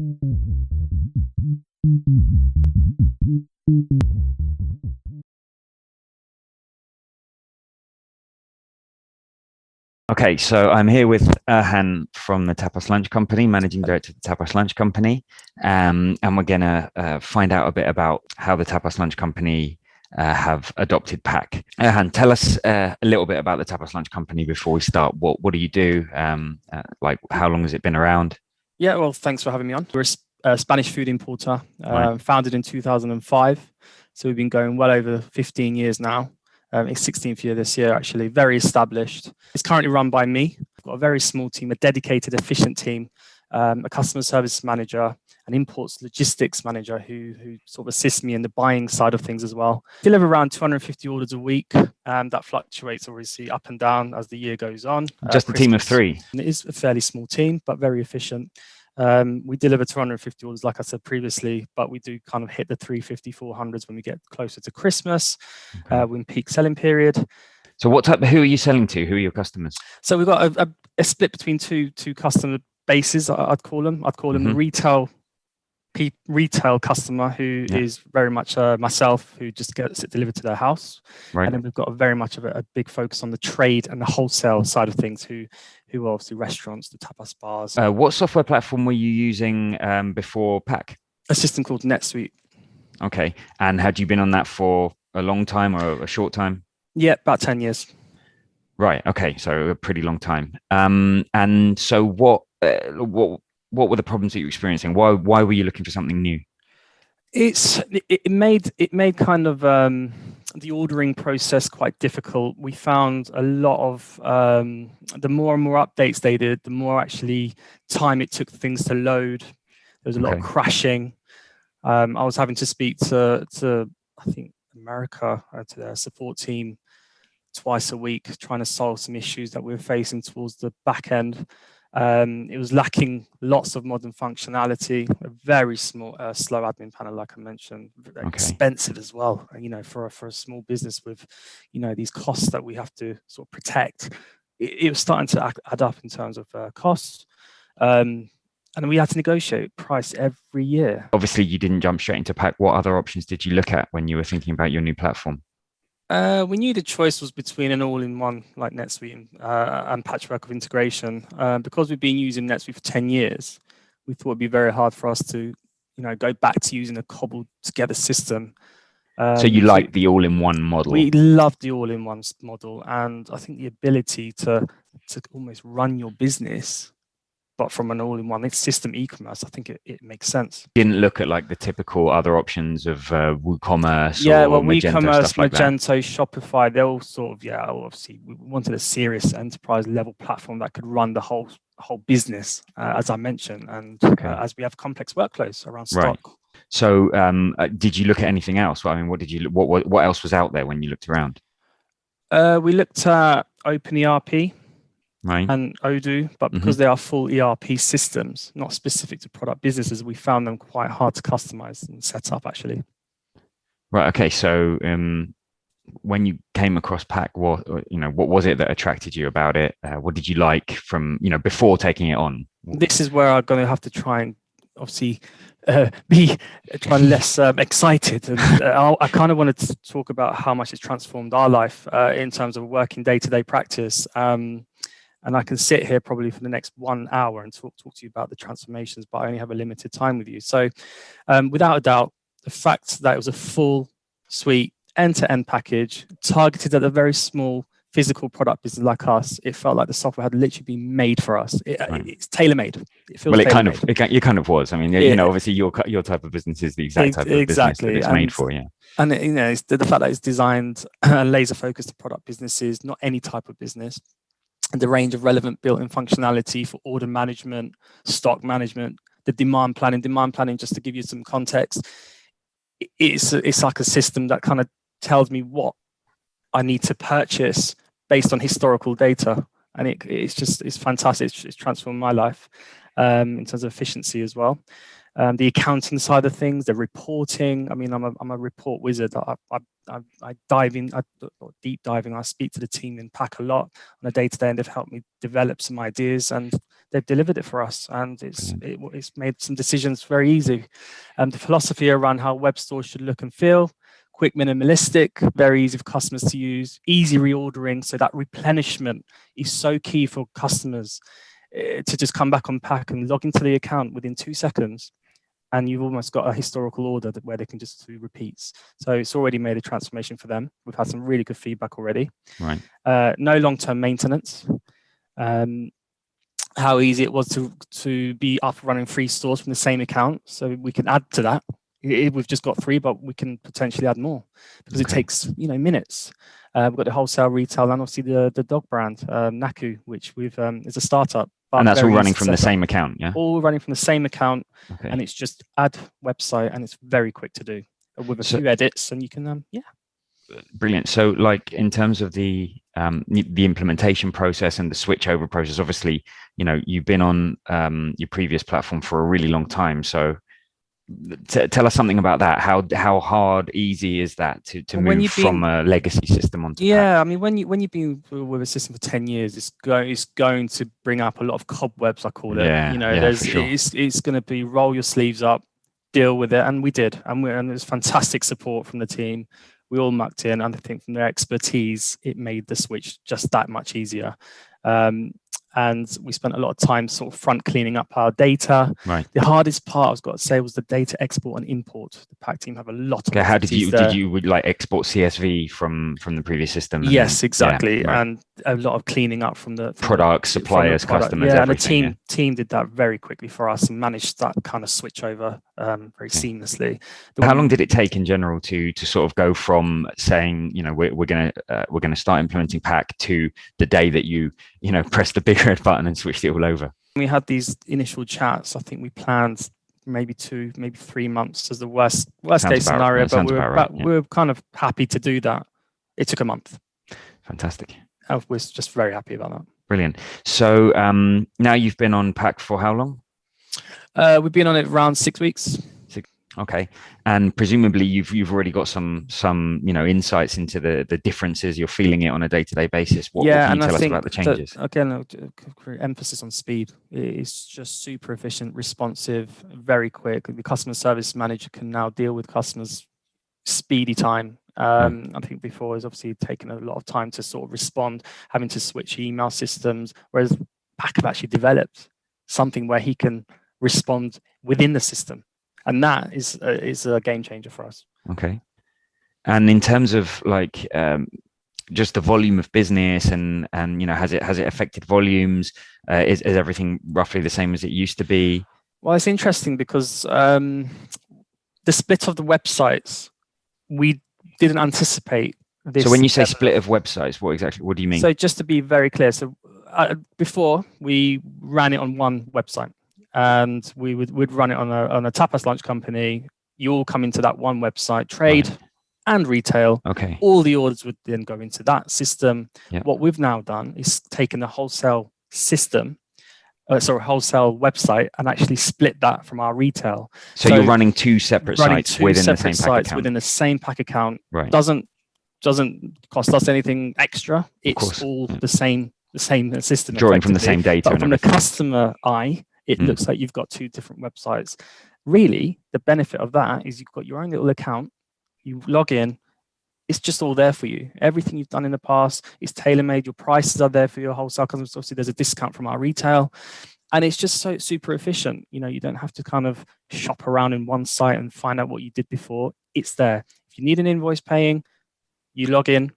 Okay, so I'm here with Erhan from the Tapas Lunch Company, Managing Director of the Tapas Lunch Company, and we're going to find out a bit about how the Tapas Lunch Company have adopted Pakk. Erhan, tell us a little bit about the Tapas Lunch Company before we start. What do you do? Like, how long has it been around? Yeah, well, thanks for having me on. We're a Spanish food importer, Right. founded in 2005. So we've been going well over 15 years now. It's 16th year this year, actually, very established. It's currently run by me. I've got a very small team, a dedicated, efficient team, a customer service manager, an imports logistics manager who sort of assists me in the buying side of things as well. Deliver around 250 orders a week. That fluctuates obviously up and down as the year goes on. Just a team of three. It is a fairly small team, but very efficient. We deliver 250 orders, like I said previously, but we do kind of hit the 350, 400s when we get closer to Christmas, when peak selling period. So who are you selling to? Who are your customers? So we've got a split between two customer bases, I'd call them. I'd call them the retail customer who is very much myself, who just gets it delivered to their house. Right. And then we've got very much of a big focus on the trade and the wholesale side of things, who are obviously restaurants, the tapas bars. What software platform were you using before Pakk? A system called NetSuite. Okay. And had you been on that for a long time or a short time? Yeah, about 10 years. Right. Okay. So a pretty long time. And so what were the problems that you were experiencing? Why were you looking for something new? It made kind of the ordering process quite difficult. We found a lot of the more and more updates they did, the more actually time it took things to load. There was a lot of crashing. I was having to speak to I think America, to their support team twice a week, trying to solve some issues that we were facing towards the back end. It was lacking lots of modern functionality, a very small, slow admin panel, like I mentioned, expensive as well. For a small business with, these costs that we have to sort of protect, it was starting to add up in terms of costs. And we had to negotiate price every year. Obviously, you didn't jump straight into Pakk. What other options did you look at when you were thinking about your new platform? We knew the choice was between an all-in-one like NetSuite and patchwork of integration. Because we've been using NetSuite for 10 years, we thought it'd be very hard for us to, go back to using a cobbled together system. So you like the all-in-one model? We love the all-in-one model, and I think the ability to almost run your business, but from an all-in-one system e-commerce, I think it makes sense. Didn't look at like the typical other options of WooCommerce or Magento, WooCommerce, stuff like Magento, Shopify, they're all sort of, obviously we wanted a serious enterprise level platform that could run the whole business, as I mentioned, and as we have complex workflows around stock. Right. So did you look at anything else? I mean, what else was out there when you looked around? We looked at OpenERP. Right. And Odoo, but because they are full ERP systems, not specific to product businesses, we found them quite hard to customize and set up, actually. Right. Okay. So when you came across Pakk, what was it that attracted you about it? What did you like from, before taking it on? This is where I'm going to have to try and obviously be less excited. And I kind of wanted to talk about how much it's transformed our life in terms of working day-to-day practice. And I can sit here probably for the next 1 hour and talk to you about the transformations, but I only have a limited time with you. So without a doubt, the fact that it was a full suite, end-to-end package targeted at a very small physical product business like us, it felt like the software had literally been made for us. It's tailor-made. It feels tailor-made. It kind of was. I mean, obviously your type of business is the exact type of business that it's made for. Yeah. And it's the fact that it's designed and laser focused to product businesses, not any type of business. And the range of relevant built-in functionality for order management, stock management, the demand planning, just to give you some context, it's like a system that kind of tells me what I need to purchase based on historical data. And it's fantastic. It's transformed my life in terms of efficiency as well. The accounting side of things, the reporting. I mean, I'm a report wizard. I dive in, deep diving. I speak to the team in Pakk a lot on a day-to-day, and they've helped me develop some ideas. And they've delivered it for us, and it's made some decisions very easy. The philosophy around how web stores should look and feel: quick, minimalistic, very easy for customers to use, easy reordering. So that replenishment is so key for customers to just come back on Pakk and log into the account within 2 seconds, and you've almost got a historical order where they can just do repeats. So it's already made a transformation for them. We've had some really good feedback already. Right. No long-term maintenance. How easy it was to be up running 3 stores from the same account. So we can add to that. We've just got 3, but we can potentially add more, because it takes minutes. We've got the wholesale, retail, and obviously the dog brand, Naku, which is a startup. And that's all running from the same account, yeah? All running from the same account, and it's just add website, and it's very quick to do with a few edits, and you can, Brilliant. So, like, in terms of the implementation process and the switchover process, obviously, you've been on your previous platform for a really long time. So, tell us something about that. How hard, easy is that to move from a legacy system onto Pakk? I mean, when you've been with a system for 10 years, it's going to bring up a lot of cobwebs, I call it. It's going to be roll your sleeves up, deal with it, and we did, and there's fantastic support from the team. We all mucked in, and I think from their expertise, it made the switch just that much easier. And we spent a lot of time sort of front cleaning up our data. Right. The hardest part, I've got to say, was the data export and import. The Pakk team have a lot of. Okay, how did you like export CSV from the previous system? Yes, exactly, and a lot of cleaning up from the products, suppliers, customers. Yeah, and the team did that very quickly for us and managed that kind of switch over very seamlessly. How long did it take in general to sort of go from saying we're gonna start implementing Pakk to the day that you pressed the big red button and switched it all over? We had these initial chats. I think we planned maybe 2, maybe 3 months as the worst case scenario, but we were kind of happy to do that. It took a month. Fantastic. We're just very happy about that. Brilliant. So now you've been on Pakk for how long? We've been on it around 6 weeks. Okay, and presumably you've already got some insights into the differences. You're feeling it on a day-to-day basis. What can you tell us about the changes? Again, emphasis on speed. It's just super efficient, responsive, very quick. The customer service manager can now deal with customers speedy time. I think before it's obviously taken a lot of time to sort of respond, having to switch email systems, whereas Pakk have actually developed something where he can respond within the system. And that is a game changer for us. Okay. And in terms of like just the volume of business and has it affected volumes? Is everything roughly the same as it used to be? Well, it's interesting because the split of the websites, we didn't anticipate this. So when you say split of websites, what do you mean? So just to be very clear, so before we ran it on one website. And we'd run it on a Tapas Lunch company. You all come into that one website, trade and retail. Okay. All the orders would then go into that system. Yeah. What we've now done is taken the wholesale system, wholesale website, and actually split that from our retail. So you're running 2 separate sites within the same Pakk account. Within the same Pakk account. Right. Doesn't cost us anything extra. It's all the same system. Drawing from the same data. But from the customer eye, it looks like you've got 2 different websites. Really, the benefit of that is you've got your own little account. You log in. It's just all there for you. Everything you've done in the past is tailor-made. Your prices are there for your wholesale customers. Obviously, there's a discount from our retail. And it's just so super efficient. You don't have to kind of shop around in one site and find out what you did before. It's there. If you need an invoice paying, you log in.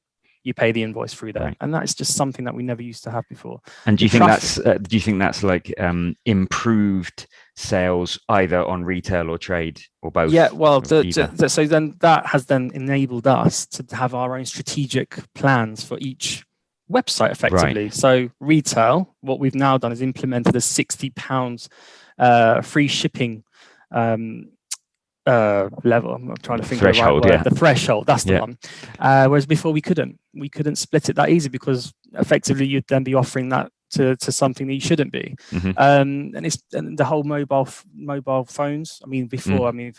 You pay the invoice through there, and that's just something that we never used to have before. And do you think that's like improved sales either on retail or trade or both? Yeah, well, so then that has then enabled us to have our own strategic plans for each website effectively. Right. So retail, what we've now done is implemented a £60 free shipping level. I'm trying to think threshold, of the right word. The threshold, that's the one. Whereas before we couldn't split it that easy because effectively you'd then be offering that to something that you shouldn't be. And the whole mobile phones. I mean, before, I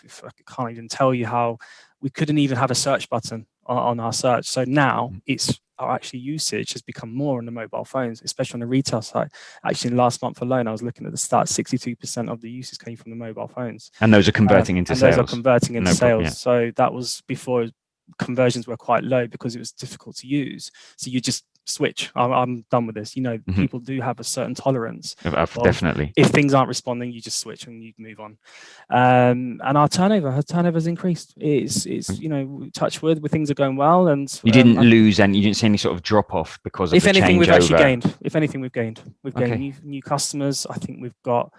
can't even tell you how we couldn't even have a search button on our search. So now it's our actually usage has become more on the mobile phones, especially on the retail side. Actually, in last month alone, I was looking at the stats, 62% of the usage came from the mobile phones. And those are converting into and sales. those are converting into No sales. problem, yeah. So that was before conversions were quite low because it was difficult to use. So you just switch. I'm done with this. You know, people do have a certain tolerance. Definitely. If things aren't responding, you just switch and you move on. And our turnover's increased. It's you know, touch wood, where things are going well, and you didn't lose, and you didn't see any sort of drop off because of if the anything, we've changeover. actually gained. If anything, we've gained. We've Okay. gained new customers. I think we've got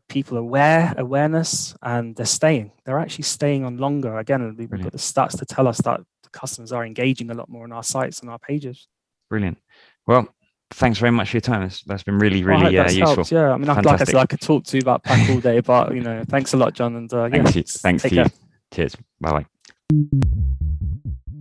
people awareness, and they're staying. They're actually staying on longer. Again, we've got the stats to tell us that the customers are engaging a lot more on our sites and our pages. Brilliant. Well, thanks very much for your time. That's been really, I hope that's useful. helped. Yeah, I mean, like I said, I could talk to you about Pakk all day, but you know, thanks a lot, John, and thanks to you. care. Cheers. Bye bye.